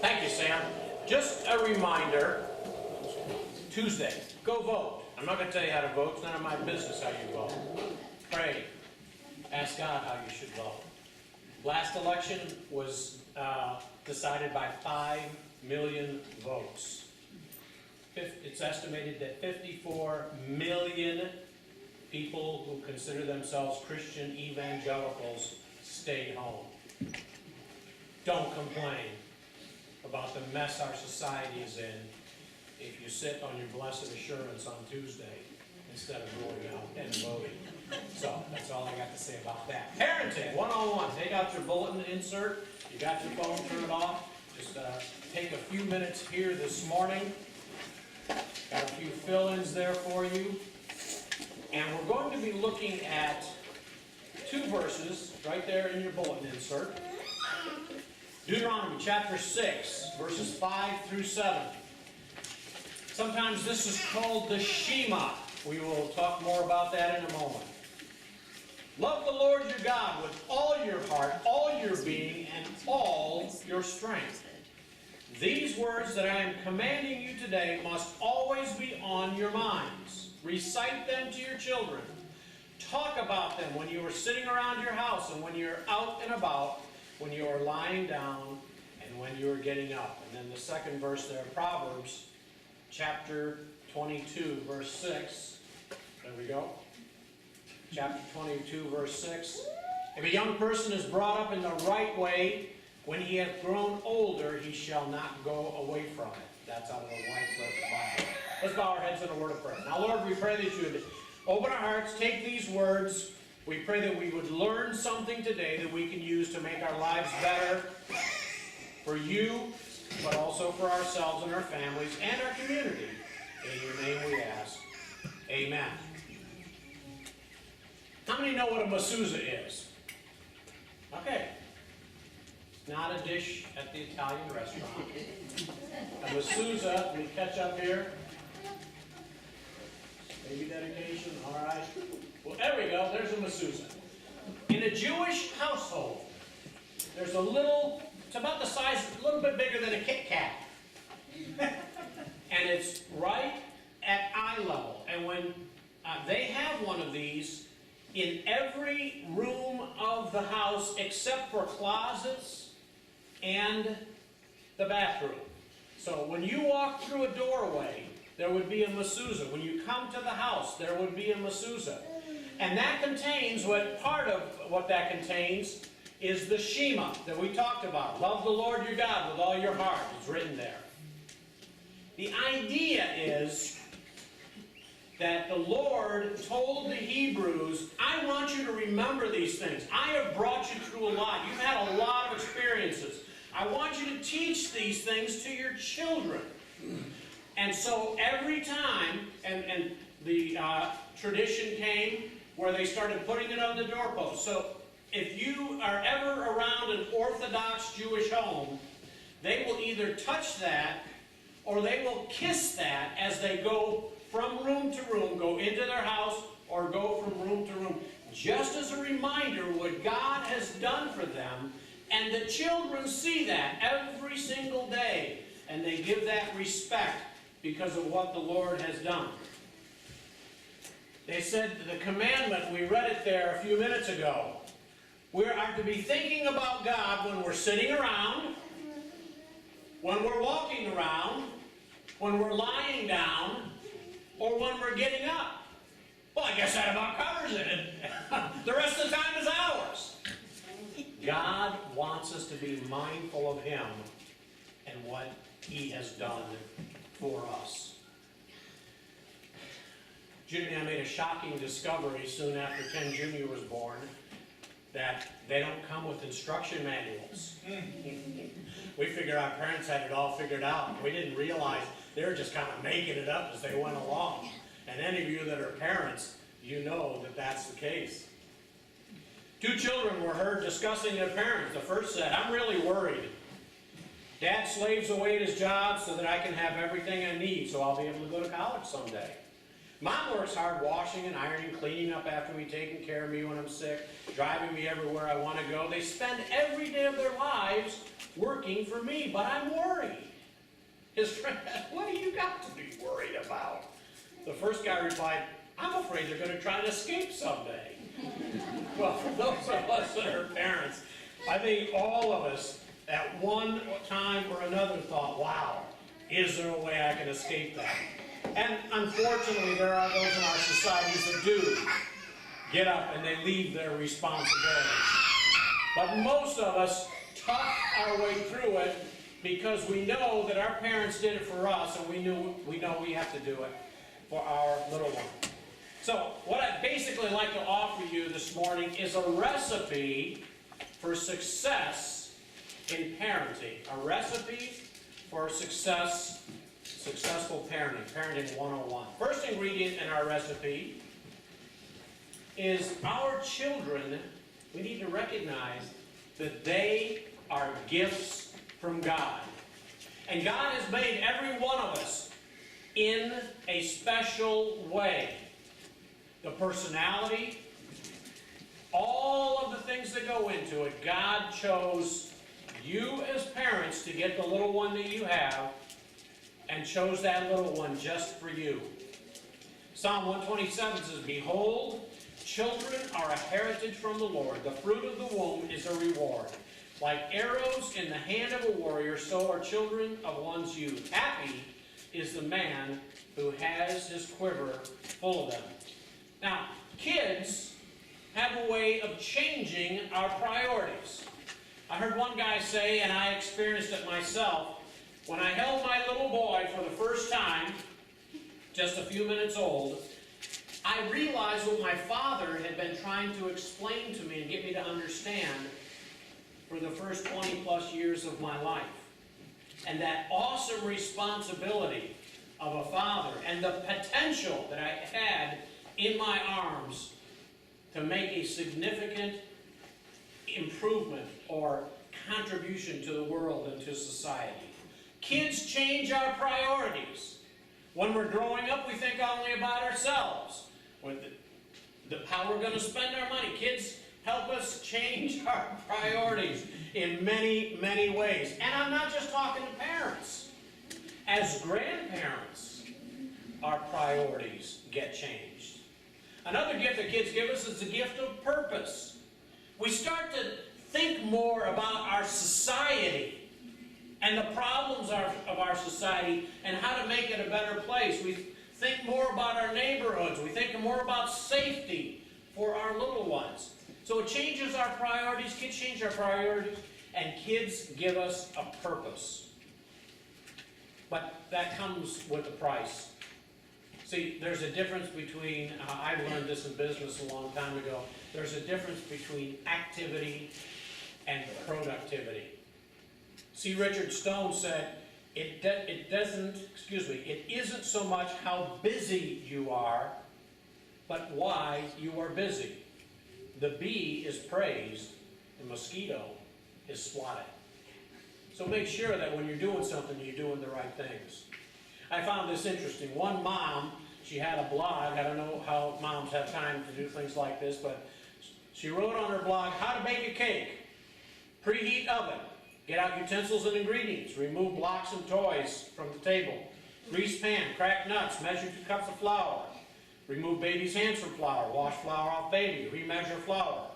Thank you, Sam. Just a reminder, Tuesday, go vote. I'm not going to tell you how to vote. It's none of my business how you vote. Pray. Ask God how you should vote. Last election was decided by 5 million votes. It's estimated that 54 million people who consider themselves Christian evangelicals stayed home. Don't complain about the mess our society is in if you sit on your blessed assurance on Tuesday instead of going out and voting. So that's all I got to say about that. Parenting 101. Take out your bulletin insert. You got your phone, turn it off. Just take a few minutes here this morning. Got a few fill-ins there for you. And we're going to be looking at 2 verses right there in your bulletin insert. Deuteronomy chapter 6, verses 5 through 7. Sometimes this is called the Shema. We will talk more about that in a moment. Love the Lord your God with all your heart, all your being, and all your strength. These words that I am commanding you today must always be on your minds. Recite them to your children. Talk about them when you are sitting around your house and when you're out and about, when you are lying down, and when you are getting up. And then the second verse there, Proverbs chapter 22, verse 6. There we go. Chapter 22, verse 6. If a young person is brought up in the right way, when he hath grown older, he shall not go away from it. That's out of the Wycliffe Bible. Let's bow our heads in a word of prayer. Now, Lord, we pray that you would open our hearts, take these words. We pray that we would learn something today that we can use to make our lives better for you, but also for ourselves and our families and our community. In your name we ask. Amen. How many know what a mezuzah is? Okay. It's not a dish at the Italian restaurant. A mezuzah, let me catch up here. Baby dedication, all right. Well, there we go, there's a mezuzah. In a Jewish household, there's a little, it's about the size, a little bit bigger than a Kit Kat. And it's right at eye level. And when they have one of these in every room of the house except for closets and the bathroom. So when you walk through a doorway, there would be a mezuzah. When you come to the house, there would be a mezuzah. And that contains, part of what that contains is the Shema that we talked about. Love the Lord your God with all your heart. It's written there. The idea is that the Lord told the Hebrews, I want you to remember these things. I have brought you through a lot. You've had a lot of experiences. I want you to teach these things to your children. And so every time, and the tradition came where they started putting it on the doorpost. So if you are ever around an Orthodox Jewish home, they will either touch that or they will kiss that as they go from room to room, go into their house or go from room to room, just as a reminder what God has done for them. And the children see that every single day, and they give that respect because of what the Lord has done. They said the commandment, we read it there a few minutes ago. We are to be thinking about God when we're sitting around, when we're walking around, when we're lying down, or when we're getting up. Well, I guess that about covers it. The rest of the time is ours. God wants us to be mindful of Him and what He has done for us. Judy and I made a shocking discovery soon after Ken Jr. was born, that they don't come with instruction manuals. We figured our parents had it all figured out. We didn't realize they were just kind of making it up as they went along. And any of you that are parents, you know that that's the case. 2 children were heard discussing their parents. The first said, I'm really worried. Dad slaves away at his job so that I can have everything I need, so I'll be able to go to college someday. Mom works hard washing and ironing, cleaning up after me, taking care of me when I'm sick, driving me everywhere I want to go. They spend every day of their lives working for me, but I'm worried. His friend asked, what do you got to be worried about? The first guy replied, I'm afraid they're going to try to escape someday. Well, for those of us that are parents, I think all of us at one time or another thought, wow, is there a way I can escape that? And unfortunately, there are those in our societies that do get up and they leave their responsibilities. But most of us tough our way through it because we know that our parents did it for us, and we know we have to do it for our little one. So what I'd basically like to offer you this morning is a recipe for success in parenting. A recipe for successful parenting. Parenting 101. First ingredient in our recipe is our children. We need to recognize that they are gifts from God. And God has made every one of us in a special way. The personality, all of the things that go into it, God chose you as parents to get the little one that you have, and chose that little one just for you. Psalm 127 says, behold, children are a heritage from the Lord. The fruit of the womb is a reward. Like arrows in the hand of a warrior, so are children of one's youth. Happy is the man who has his quiver full of them. Now, kids have a way of changing our priorities. I heard one guy say, and I experienced it myself, when I held my little boy for the first time, just a few minutes old, I realized what my father had been trying to explain to me and get me to understand for the first 20 plus years of my life. And that awesome responsibility of a father and the potential that I had in my arms to make a significant improvement or contribution to the world and to society. Kids change our priorities. When we're growing up, we think only about ourselves. How we're going to spend our money. Kids help us change our priorities in many, many ways. And I'm not just talking to parents. As grandparents, our priorities get changed. Another gift that kids give us is the gift of purpose. We start to think more about our society and the problems of our society and how to make it a better place. We think more about our neighborhoods. We think more about safety for our little ones. So it changes our priorities. Kids change our priorities, and kids give us a purpose. But that comes with a price. See, there's a difference between, I learned this in business a long time ago, there's a difference between activity and productivity. C. Richard Stone said, it isn't so much how busy you are, but why you are busy. The bee is praised, the mosquito is swatted. So make sure that when you're doing something, you're doing the right things. I found this interesting. One mom, she had a blog. I don't know how moms have time to do things like this, but she wrote on her blog, how to bake a cake. Preheat oven. Get out utensils and ingredients. Remove blocks and toys from the table. Grease pan. Crack nuts. Measure 2 cups of flour. Remove baby's hands from flour. Wash flour off baby. Remeasure flour.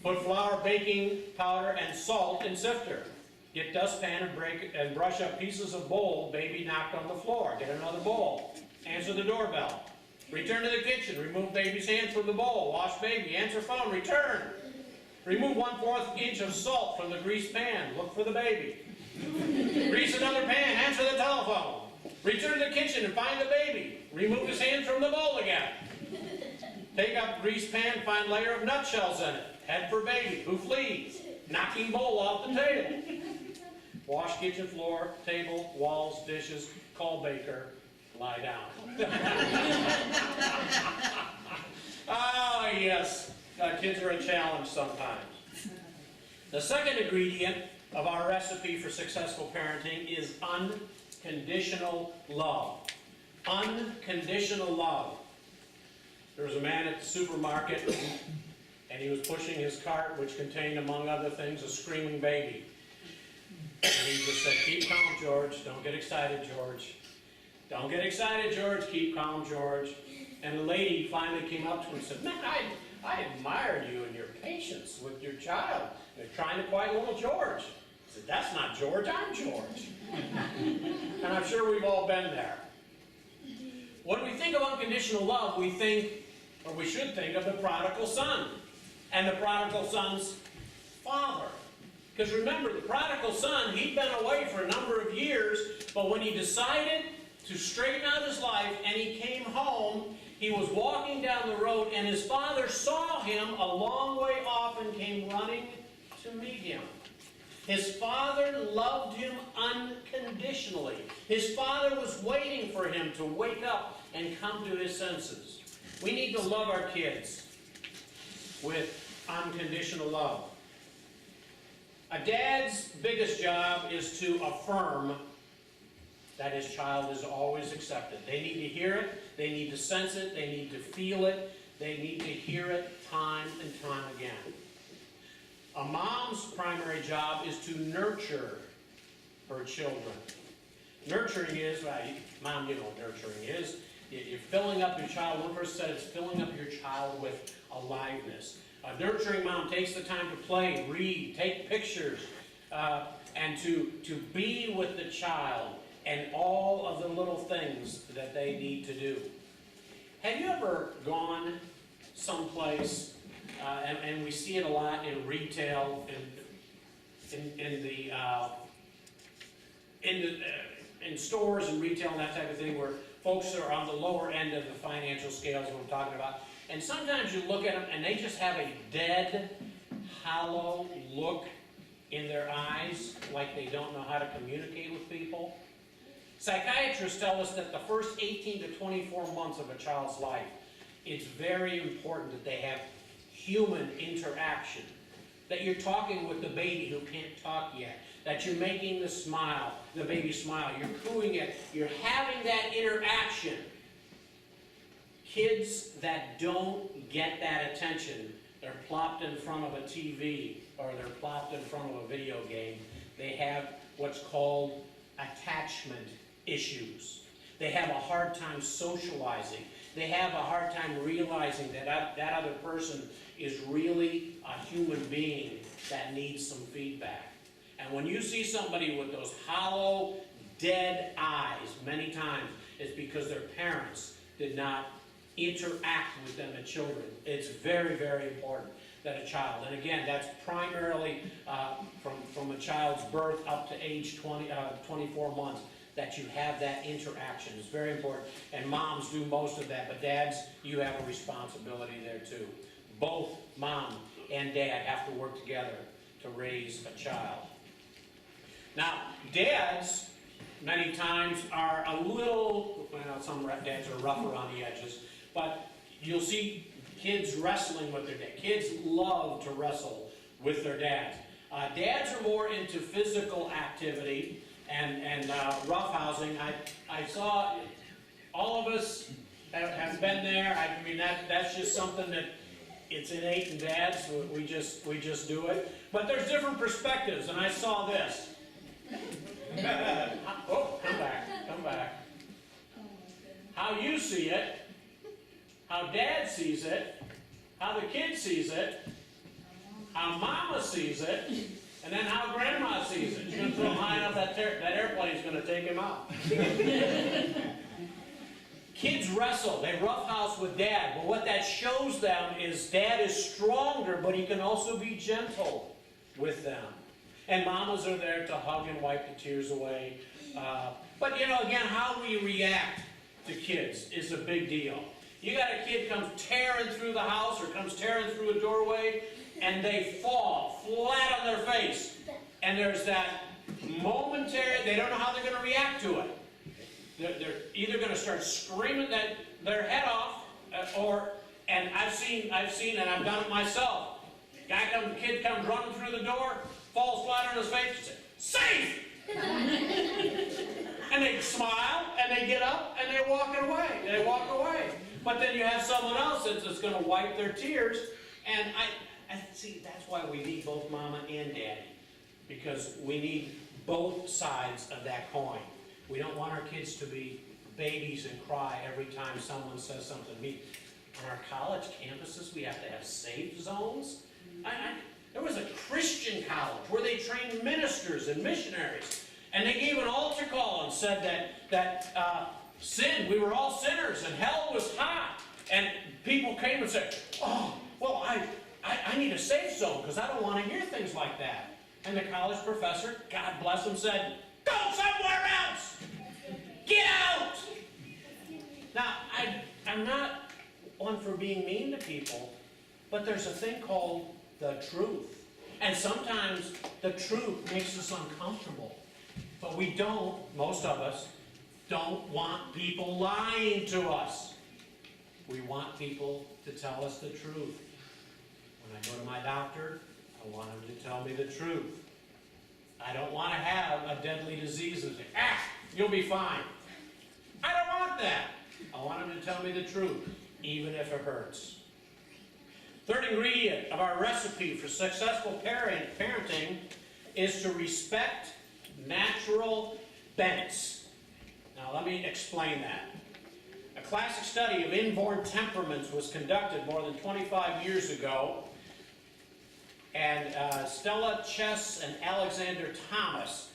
Put flour, baking powder, and salt in sifter. Get dustpan and brush up pieces of bowl baby knocked on the floor. Get another bowl. Answer the doorbell. Return to the kitchen. Remove baby's hands from the bowl. Wash baby. Answer phone. Return. Remove 1/4 inch of salt from the greased pan. Look for the baby. Grease another pan. Answer the telephone. Return to the kitchen and find the baby. Remove his hand from the bowl again. Take up greased pan, find layer of nutshells in it. Head for baby, who flees. Knocking bowl off the table. Wash kitchen floor, table, walls, dishes. Call baker. Lie down. Oh, yes. Kids are a challenge sometimes. The second ingredient of our recipe for successful parenting is unconditional love. Unconditional love. There was a man at the supermarket, and he was pushing his cart, which contained, among other things, a screaming baby. And he just said, "Keep calm, George. Don't get excited, George. Don't get excited, George. Keep calm, George." And the lady finally came up to him and said, "Man, I admired you and your patience with your child. They're trying to quiet little George." He said, "That's not George, I'm George." And I'm sure we've all been there. When we think of unconditional love, we think, or we should think, of the prodigal son and the prodigal son's father. Because remember, the prodigal son, he'd been away for a number of years, but when he decided to straighten out his life and he came home, he was walking down the road and his father saw him a long way off and came running to meet him. His father loved him unconditionally. His father was waiting for him to wake up and come to his senses. We need to love our kids with unconditional love. A dad's biggest job is to affirm that his child is always accepted. They need to hear it, they need to sense it, they need to feel it, they need to hear it time and time again. A mom's primary job is to nurture her children. Nurturing is, well, Mom, you know what nurturing is. You're filling up your child. One person said it's filling up your child with aliveness. A nurturing mom takes the time to play, read, take pictures, and to be with the child and all of the little things that they need to do. Have you ever gone someplace, and we see it a lot in retail, in stores and retail and that type of thing, where folks are on the lower end of the financial scales, what I'm talking about, and sometimes you look at them and they just have a dead, hollow look in their eyes, like they don't know how to communicate with people. Psychiatrists tell us that the first 18 to 24 months of a child's life, it's very important that they have human interaction. That you're talking with the baby who can't talk yet. That you're making the baby smile. You're cooing it. You're having that interaction. Kids that don't get that attention, they're plopped in front of a TV or they're plopped in front of a video game. They have what's called attachment issues. They have a hard time socializing. They have a hard time realizing that that other person is really a human being that needs some feedback. And when you see somebody with those hollow, dead eyes, many times, it's because their parents did not interact with them as children. It's very, very important that a child, and again, that's primarily from a child's birth up to age 24 months, that you have that interaction. It's very important. And moms do most of that, but dads, you have a responsibility there too. Both mom and dad have to work together to raise a child. Now, dads, many times, are a little, well, some dads are rough around the edges, but you'll see kids wrestling with their dad. Kids love to wrestle with their dads. Dads are more into physical activity and roughhousing. I saw all of us have been there. I mean, that's just something that it's innate in dads. We just do it. But there's different perspectives, and I saw this. Oh, come back. How you see it, how dad sees it, how the kid sees it, how mama sees it, and then how grandma sees it. She's going to throw him high enough that airplane's going to take him out. Kids wrestle. They roughhouse with dad. But what that shows them is dad is stronger, but he can also be gentle with them. And mamas are there to hug and wipe the tears away. But, you know, again, how we react to kids is a big deal. You got a kid comes tearing through the house or comes tearing through a doorway, and they fall flat on their face. And there's that momentary, they don't know how they're going to react to it. They're either going to start screaming their head off, and I've seen, and I've done it myself. Kid comes running through the door, falls flat on his face, and says, "Safe!" And And they smile, and they get up, and they walk away. But then you have someone else that's going to wipe their tears. And I see, that's why we need both mama and daddy. Because we need both sides of that coin. We don't want our kids to be babies and cry every time someone says something mean. On our college campuses, we have to have safe zones. There was a Christian college where they trained ministers and missionaries. And they gave an altar call and said that sin, we were all sinners, and hell was hot. And people came and said, oh, well, I need a safe zone because I don't want to hear things like that. And the college professor, God bless him, said, go somewhere else! Get out! Now, I'm not one for being mean to people, but there's a thing called the truth. And sometimes the truth makes us uncomfortable. But we don't, most of us, don't want people lying to us. We want people to tell us the truth. When I go to my doctor, I want him to tell me the truth. I don't want to have a deadly disease and say, you'll be fine. I don't want that. I want him to tell me the truth, even if it hurts. Third ingredient of our recipe for successful parenting is to respect natural bents. Now let me explain that. A classic study of inborn temperaments was conducted more than 25 years ago, and Stella Chess and Alexander Thomas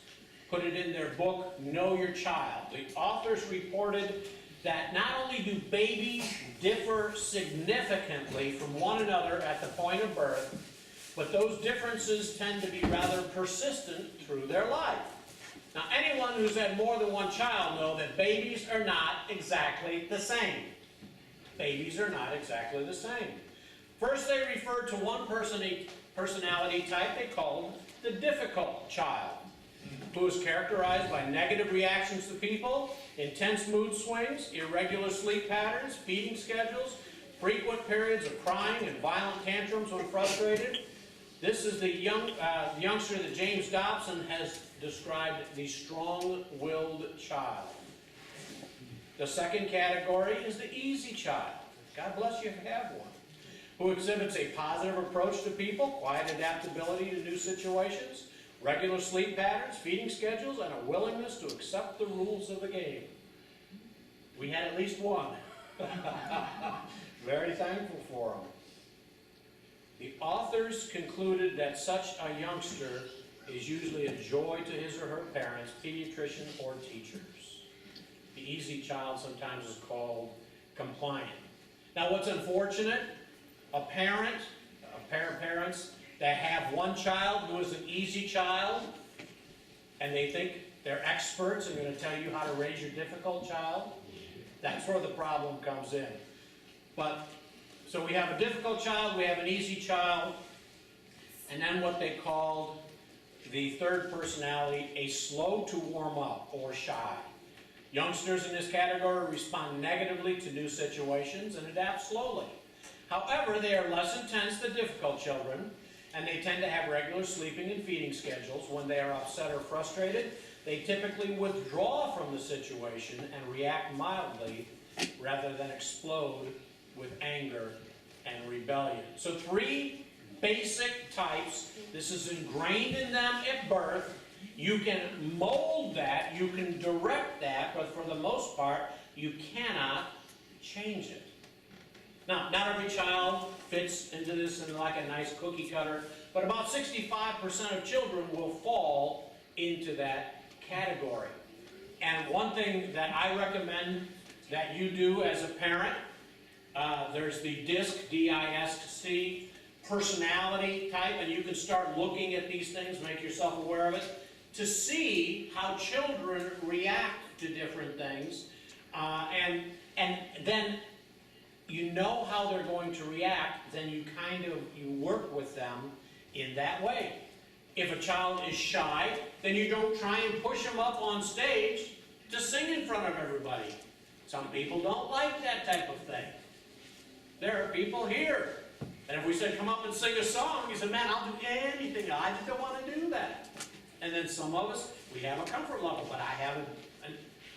put it in their book, Know Your Child. The authors reported that not only do babies differ significantly from one another at the point of birth, but those differences tend to be rather persistent through their life. Now, anyone who's had more than one child know that babies are not exactly the same. Babies are not exactly the same. First, they referred to one personality type they called the difficult child, who is characterized by negative reactions to people, intense mood swings, irregular sleep patterns, feeding schedules, frequent periods of crying and violent tantrums when frustrated. This is the youngster that James Dobson has described the strong-willed child. The second category is the easy child. God bless you if you have one. Who exhibits a positive approach to people, quiet adaptability to new situations, regular sleep patterns, feeding schedules, and a willingness to accept the rules of the game. We had at least one. Very thankful for him. The authors concluded that such a youngster is usually a joy to his or her parents, pediatrician, or teachers. The easy child sometimes is called compliant. Now what's unfortunate, parents that have one child who is an easy child, and they think they're experts and going to tell you how to raise your difficult child, that's where the problem comes in. But, so we have a difficult child, we have an easy child, and then what they called the third personality, a slow to warm up or shy. Youngsters in this category respond negatively to new situations and adapt slowly. However, they are less intense than difficult children, and they tend to have regular sleeping and feeding schedules. When they are upset or frustrated, they typically withdraw from the situation and react mildly rather than explode with anger and rebellion. So 3 basic types. This is ingrained in them at birth. You can mold that, you can direct that, but for the most part, you cannot change it. Now, not every child fits into this in like a nice cookie cutter, but about 65% of children will fall into that category. And one thing that I recommend that you do as a parent, there's the DISC, D-I-S-C, personality type, and you can start looking at these things, make yourself aware of it, to see how children react to different things, and then you know how they're going to react, then you work with them in that way. If a child is shy, then you don't try and push them up on stage to sing in front of everybody. Some people don't like that type of thing. There are people here, and if we said, come up and sing a song, you said, man, I'll do anything, I just don't want to do that. And then some of us, we have a comfort level, but I have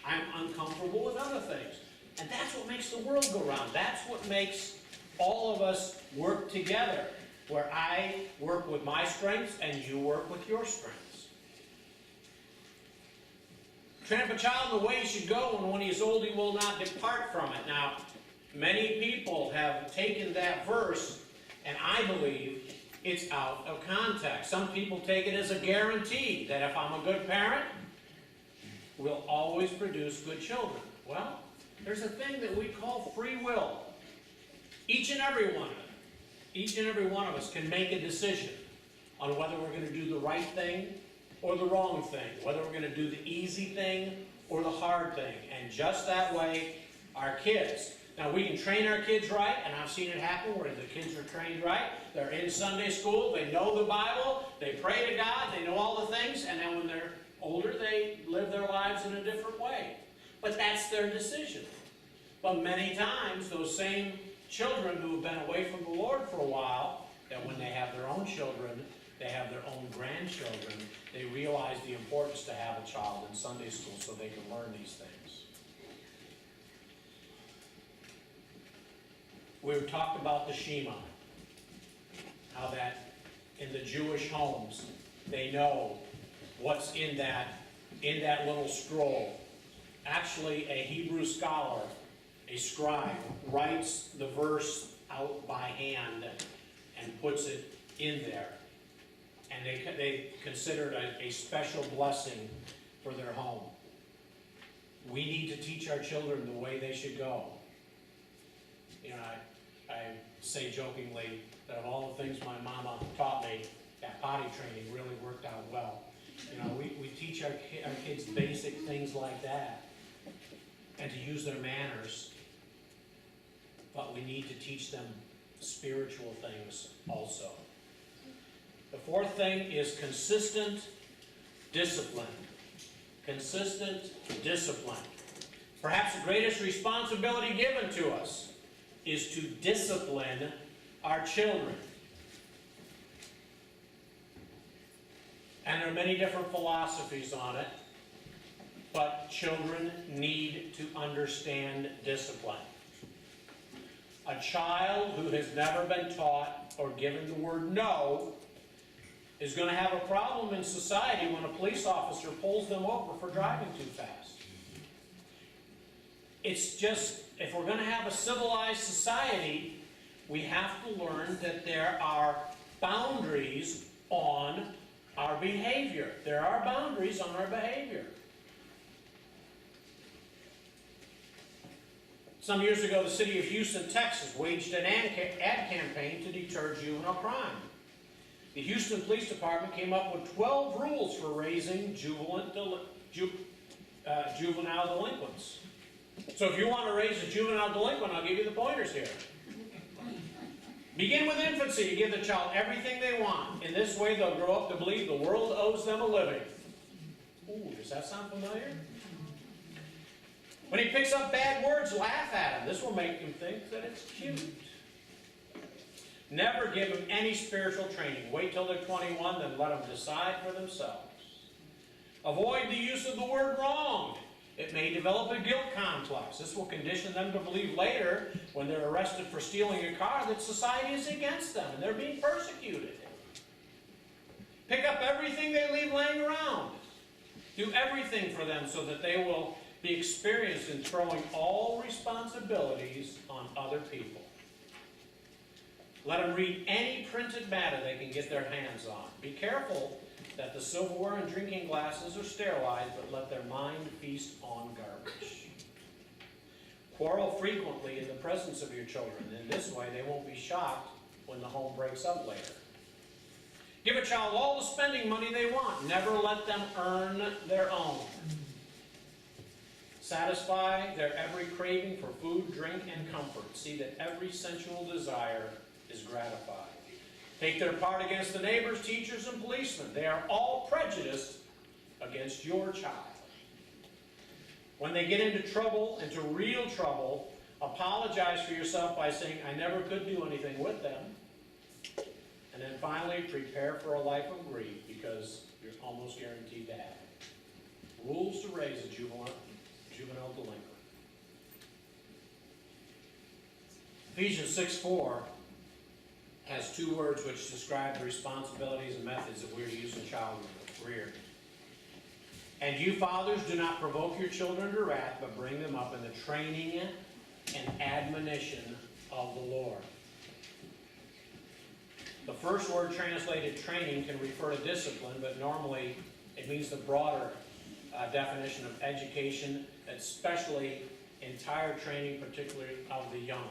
I'm uncomfortable with other things. And that's what makes the world go round. That's what makes all of us work together, where I work with my strengths and you work with your strengths. Train up a child in the way he should go, and when he is old he will not depart from it. Now, many people have taken that verse, and I believe it's out of context. Some people take it as a guarantee that if I'm a good parent, we'll always produce good children. Well, there's a thing that we call free will. Each and every one of us can make a decision on whether we're going to do the right thing or the wrong thing, whether we're going to do the easy thing or the hard thing. And just that way, our kids. Now, we can train our kids right, and I've seen it happen where the kids are trained right. They're in Sunday school, they know the Bible, they pray to God, they know all the things, and then when they're older, they live their lives in a different way. But that's their decision. But many times, those same children who have been away from the Lord for a while, that when they have their own children, they have their own grandchildren, they realize the importance to have a child in Sunday school so they can learn these things. We've talked about the Shema, how that in the Jewish homes, they know what's in that little scroll. Actually, a Hebrew scholar, a scribe, writes the verse out by hand and puts it in there. And they consider it a special blessing for their home. We need to teach our children the way they should go. You know, I say jokingly that of all the things my mama taught me, that potty training really worked out well. You know, we teach our kids basic things like that, and to use their manners, but we need to teach them spiritual things also. The fourth thing is consistent discipline. Consistent discipline. Perhaps the greatest responsibility given to us is to discipline our children. And there are many different philosophies on it, but children need to understand discipline. A child who has never been taught or given the word no is going to have a problem in society when a police officer pulls them over for driving too fast. It's just, if we're going to have a civilized society, we have to learn that there are boundaries on our behavior. There are boundaries on our behavior. Some years ago, the city of Houston, Texas, waged an ad campaign to deter juvenile crime. The Houston Police Department came up with 12 rules for raising juvenile delinquents. So if you want to raise a juvenile delinquent, I'll give you the pointers here. Begin with infancy to give the child everything they want. In this way, they'll grow up to believe the world owes them a living. Ooh, does that sound familiar? When he picks up bad words, laugh at him. This will make him think that it's cute. Never give them any spiritual training. Wait till they're 21, then let them decide for themselves. Avoid the use of the word wrong. It may develop a guilt complex. This will condition them to believe later, when they're arrested for stealing a car, that society is against them and they're being persecuted. Pick up everything they leave laying around. Do everything for them so that they will be experienced in throwing all responsibilities on other people. Let them read any printed matter they can get their hands on. Be careful that the silverware and drinking glasses are sterilized, but let their mind feast on garbage. Quarrel frequently in the presence of your children. In this way, they won't be shocked when the home breaks up later. Give a child all the spending money they want. Never let them earn their own. Satisfy their every craving for food, drink, and comfort. See that every sensual desire is gratified. Take their part against the neighbors, teachers, and policemen. They are all prejudiced against your child. When they get into trouble, into real trouble, apologize for yourself by saying, I never could do anything with them. And then finally, prepare for a life of grief, because you're almost guaranteed to have it. Rules to raise a juvenile juvenile delinquent. Ephesians 6:4 has two words which describe the responsibilities and methods that we're to use in child rearing. And you fathers, do not provoke your children to wrath, but bring them up in the training and admonition of the Lord. The first word translated training can refer to discipline, but normally it means the broader definition of education, especially entire training, particularly of the young.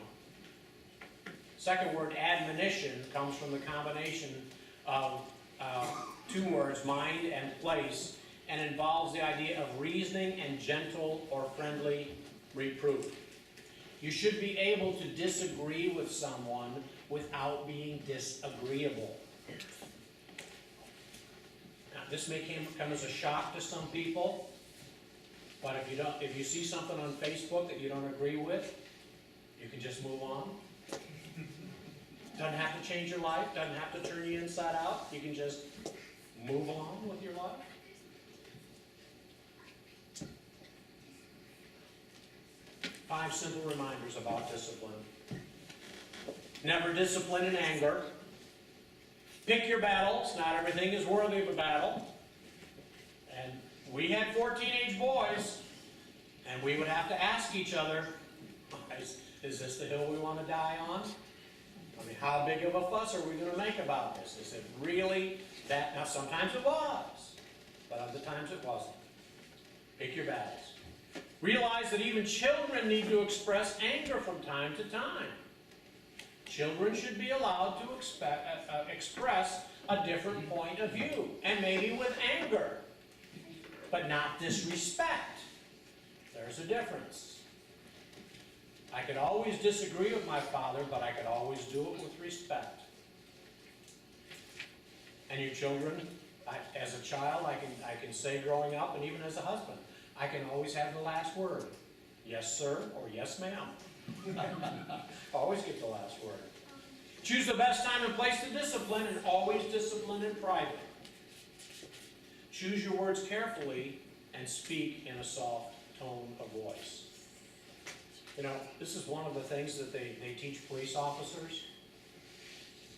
Second word, admonition, comes from the combination of two words, mind and place, and involves the idea of reasoning and gentle or friendly reproof. You should be able to disagree with someone without being disagreeable. Now, this may come as a shock to some people, but if you see something on Facebook that you don't agree with, you can just move on. Doesn't have to change your life, doesn't have to turn you inside out. You can just move on with your life. Five simple reminders about discipline. Never discipline in anger. Pick your battles. Not everything is worthy of a battle. And we had 4 teenage boys, and we would have to ask each other, is this the hill we want to die on? I mean, how big of a fuss are we going to make about this? Is it really that? Now, sometimes it was, but other times it wasn't. Pick your battles. Realize that even children need to express anger from time to time. Children should be allowed to express a different point of view, and maybe with anger, but not disrespect. There's a difference. I could always disagree with my father, but I could always do it with respect. And you children, as a child, I can say growing up, and even as a husband, I can always have the last word. Yes, sir, or yes, ma'am. Always get the last word. Choose the best time and place to discipline, and always discipline in private. Choose your words carefully and speak in a soft tone of voice. You know, this is one of the things that they teach police officers.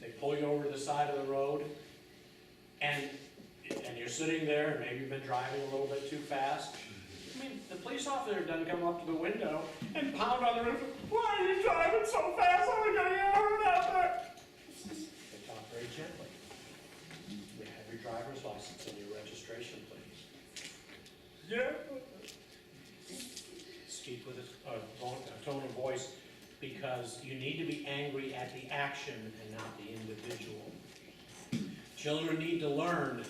They pull you over to the side of the road, and you're sitting there, and maybe you've been driving a little bit too fast. I mean, the police officer doesn't come up to the window and pound on the roof. Why are you driving so fast? I'm going to get hurt out there. They talk very gently. You have your driver's license and your registration, please. Yeah. Speak with a tone of voice, because you need to be angry at the action and not the individual. Children need to learn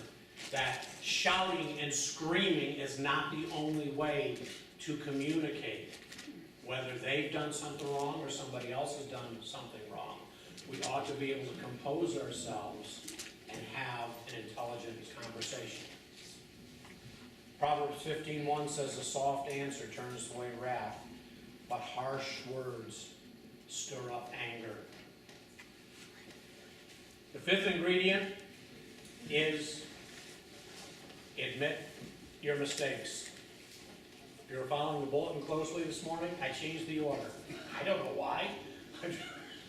that shouting and screaming is not the only way to communicate. Whether they've done something wrong or somebody else has done something wrong, we ought to be able to compose ourselves and have an intelligent conversation. Proverbs 15:1 says, a soft answer turns away wrath, but harsh words stir up anger. The fifth ingredient is admit your mistakes. If you were following the bulletin closely this morning, I changed the order. I don't know why.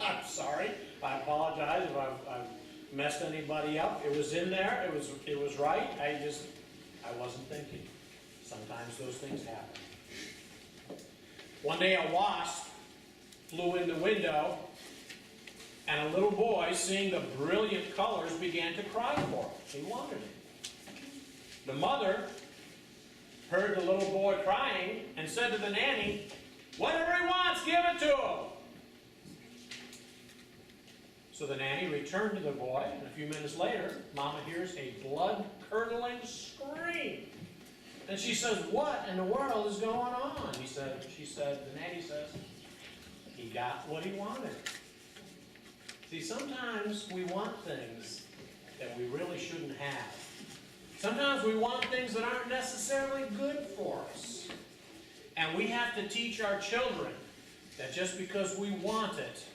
I'm sorry. I apologize if I've messed anybody up. It was in there. It was right. I wasn't thinking. Sometimes those things happen. One day a wasp flew in the window, and a little boy, seeing the brilliant colors, began to cry for it. He wanted it. The mother heard the little boy crying and said to the nanny, whatever he wants, give it to him. So the nanny returned to the boy, and a few minutes later, Mama hears a blood-curdling scream. And she says, what in the world is going on? The nanny says, he got what he wanted. See, sometimes we want things that we really shouldn't have. Sometimes we want things that aren't necessarily good for us. And we have to teach our children that just because we want it,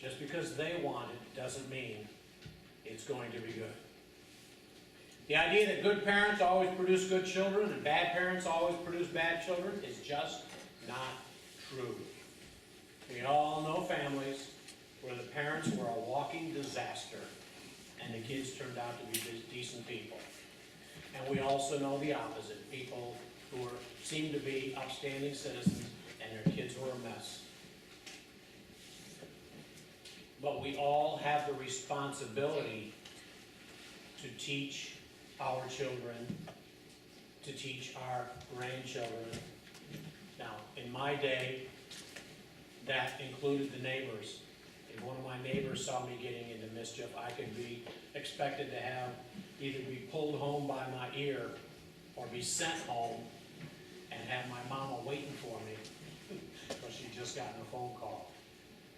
just because they want it, doesn't mean it's going to be good. The idea that good parents always produce good children and bad parents always produce bad children is just not true. We all know families where the parents were a walking disaster and the kids turned out to be decent people. And we also know the opposite, people who seem to be upstanding citizens and their kids were a mess. But we all have the responsibility to teach our children, to teach our grandchildren. Now, in my day, that included the neighbors. If one of my neighbors saw me getting into mischief, I could be expected to have either be pulled home by my ear or be sent home and have my mama waiting for me because she'd just gotten a phone call.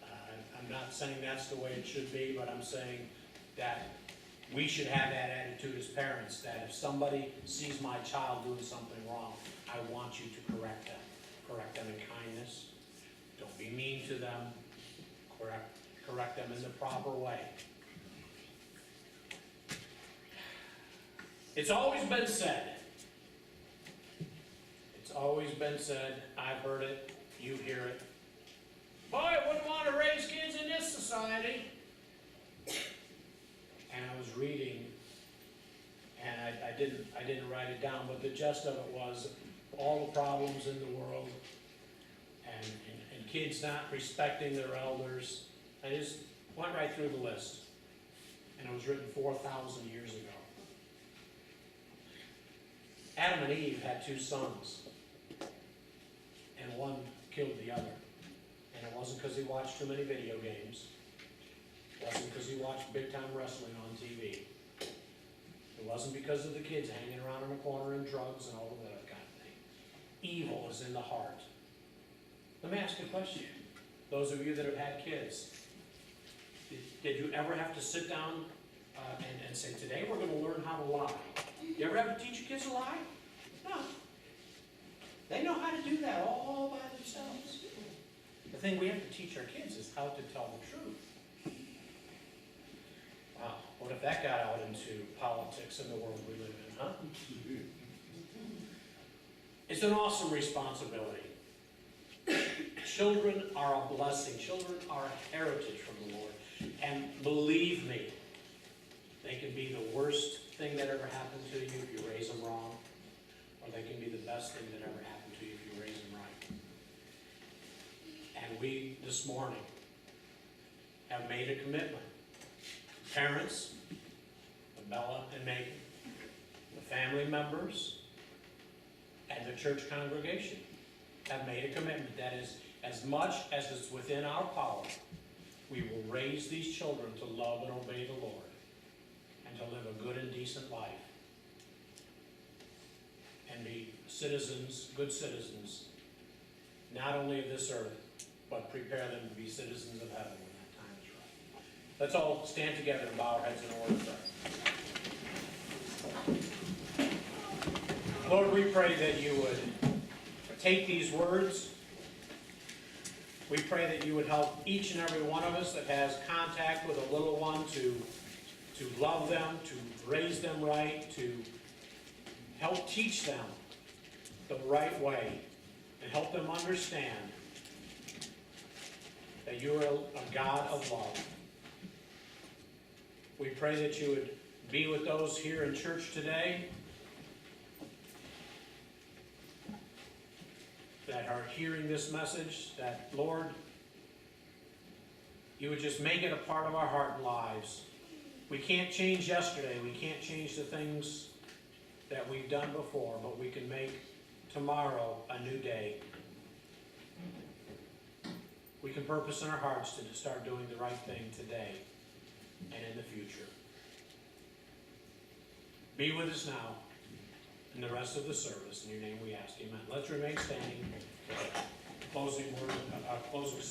I'm not saying that's the way it should be, but I'm saying that we should have that attitude as parents, that if somebody sees my child doing something wrong, I want you to correct them. Correct them in kindness. Don't be mean to them. Correct them in the proper way. It's always been said. It's always been said. I've heard it. You hear it. Boy, I wouldn't want to raise kids in this society. And I was reading, and I didn't write it down, but the gist of it was all the problems in the world, and kids not respecting their elders. I just went right through the list, and it was written 4,000 years ago. Adam and Eve had 2 sons, and one killed the other. And it wasn't because he watched too many video games. It wasn't because he watched big-time wrestling on TV. It wasn't because of the kids hanging around in the corner and drugs and all of that kind of thing. Evil is in the heart. Let me ask you a question. Those of you that have had kids, did you ever have to sit down and say, today we're going to learn how to lie? You ever have to teach your kids to lie? No. They know how to do that all by themselves. The thing we have to teach our kids is how to tell the truth. Wow, what if that got out into politics in the world we live in, huh? It's an awesome responsibility. Children are a blessing. Children are a heritage from the Lord. And believe me, they can be the worst thing that ever happened to you if you raise them wrong, or they can be the best thing that ever happened to you if you raise them right. And we, this morning, have made a commitment. Parents, Bella and Megan, the family members, and the church congregation have made a commitment that is, as much as it's within our power, we will raise these children to love and obey the Lord and to live a good and decent life and be citizens, good citizens, not only of this earth, but prepare them to be citizens of heaven when that time is right. Let's all stand together and bow our heads in order of prayer. Lord, we pray that you would take these words. We pray that you would help each and every one of us that has contact with a little one to love them, to raise them right, to help teach them the right way, and help them understand that you are a God of love. We pray that you would be with those here in church today that are hearing this message, that, Lord, you would just make it a part of our heart and lives. We can't change yesterday. We can't change the things that we've done before, but we can make tomorrow a new day. We can purpose in our hearts to start doing the right thing today and in the future. Be with us now in the rest of the service. In your name we ask, amen. Let's remain standing. Closing word, closing